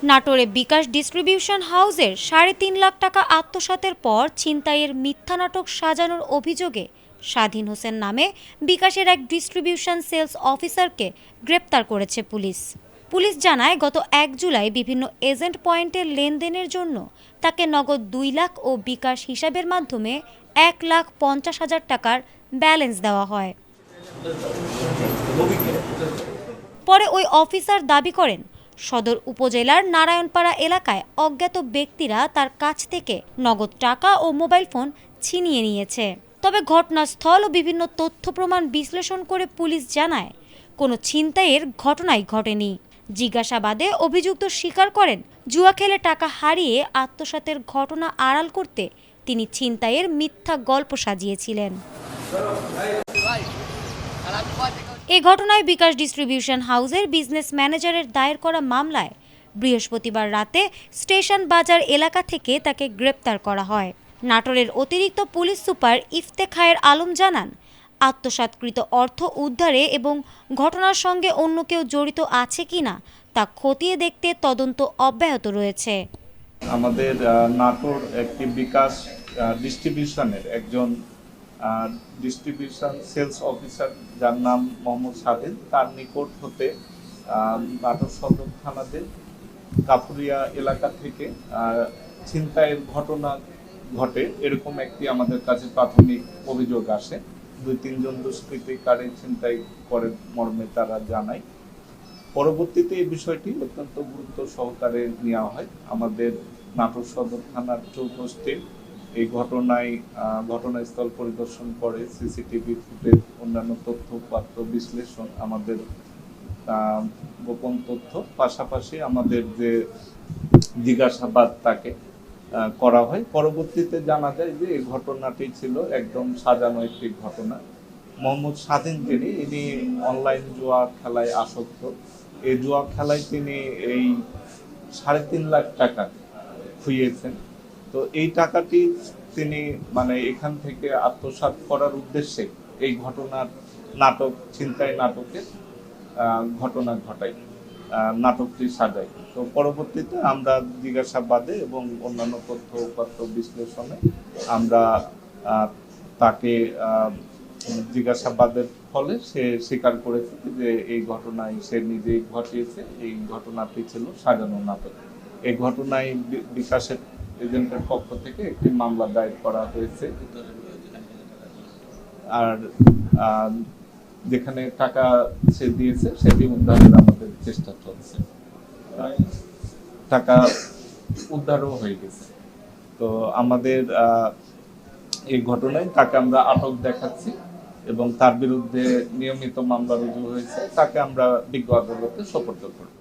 নাটোরে বিকাশ ডিস্ট্রিবিউশন হাউসের ৩.৫ লাখ টাকা আত্মসাতের পর ছিনতাইয়ের মিথ্যা নাটক সাজানোর অভিযোগে স্বাধীন হোসেন নামে বিকাশের এক ডিস্ট্রিবিউশন সেলস অফিসারকে গ্রেপ্তার করেছে পুলিশ। পুলিশ জানায়, গত ১ জুলাই বিভিন্ন এজেন্ট পয়েন্টের লেনদেনের জন্য তাকে নগদ ২ লাখ ও বিকাশ হিসাবের মাধ্যমে ১,৫০,০০০ টাকার ব্যালেন্স দেওয়া হয়। পরে ওই অফিসার দাবি করেন, সদর উপজেলার নারায়ণপাড়া এলাকায় অজ্ঞাত ব্যক্তিরা তার কাছ থেকে নগদ টাকা ও মোবাইল ফোন ছিনিয়ে নিয়েছে। তবে ঘটনাস্থল ও বিভিন্ন তথ্য প্রমাণ বিশ্লেষণ করে পুলিশ জানায়, কোনো ছিনতাইয়ের ঘটনাই ঘটেনি। জিজ্ঞাসাবাদে অভিযুক্ত স্বীকার করেন, জুয়া খেলে টাকা হারিয়ে আত্মসাতের ঘটনা আড়াল করতে তিনি ছিনতাইয়ের মিথ্যা গল্প সাজিয়েছিলেন। এ ঘটনায় বিকাশ ডিস্ট্রিবিউশন হাউসের বিজনেস ম্যানেজারের দায়ের করা মামলায় বৃহস্পতিবার রাতে স্টেশন বাজার এলাকা থেকে তাকে গ্রেপ্তার করা হয়। নাটোরের অতিরিক্ত পুলিশ সুপার ইফতেখায়ের আলম জানান, আত্মসাৎকৃত অর্থ উদ্ধারে এবং ঘটনার সঙ্গে অন্য কেউ জড়িত আছে কিনা তা খতিয়ে দেখতে তদন্ত অব্যাহত রয়েছে। আমাদের নাটোর একটি বিকাশ ডিস্ট্রিবিউশনের একজন ডিস্ট্রিবিউশন সেলস অফিসার যার নাম মোহাম্মদ স্বাধীন, তার নিকট হতে নাটোর সদর থানাতে কাপুরিয়া এলাকা থেকে ছিনতাইয়ের ঘটনা ঘটে এরকম একটি আমাদের কাছে প্রাথমিক অভিযোগ আসে। ২-৩ জন দুষ্কৃতিকারী ছিনতাই করে মর্মে তারা জানায়। পরবর্তীতে এই বিষয়টি অত্যন্ত গুরুত্ব সহকারে নেওয়া হয়। আমাদের নাটোর সদর থানার চৌকস্টির এই ঘটনাস্থল পরিদর্শন করে সিসিটিভি ফুটেজ, অন্যান্য তথ্যপাত্র বিশ্লেষণ, আমাদের গোপন তথ্য, পাশাপাশি আমাদের যে জিজ্ঞাসাবাদ তাকে করা হয়। পরবর্তীতে জানা যায় যে এই ঘটনাটি ছিল একদম সাজানো একটি ঘটনা। মোহাম্মদ স্বাধীন ইনি অনলাইন জুয়া খেলায় আসক্ত। এই জুয়া খেলায় তিনি এই ৩.৫ লাখ টাকা খুইয়েছেন। তো এই টাকাটি তিনি এখান থেকে আত্মসাৎ করার উদ্দেশ্যে এই ছিনতাই নাটকের ঘটনা ঘটাই, নাটকটি সাজাই। তো পরবর্তীতে আমরা জিজ্ঞাসাবাদে এবং অন্যান্য তথ্যপত্র বিশ্লেষণে আমরা তাকে জিজ্ঞাসাবাদের ফলে সে স্বীকার করেছে যে এই ঘটনায় সে নিজেই ঘটিয়েছে। এই ঘটনাটি ছিল সাজানো নাটক। এই ঘটনায় বিকাশের এজেন্টের পক্ষ থেকে একটি মামলা দায়ের করা হয়েছে। আর যেখানে টাকা সে দিয়েছে সেটি উদ্ধারের আমাদের চেষ্টা চলছে। টাকা উদ্ধারও হয়ে গেছে। তো আমাদের এই ঘটনায় তাকে আমরা আটক দেখাচ্ছি এবং তার বিরুদ্ধে নিয়মিত মামলা রুজু হয়েছে। তাকে আমরা বিজ্ঞ আদালতে সোপর্দ করব।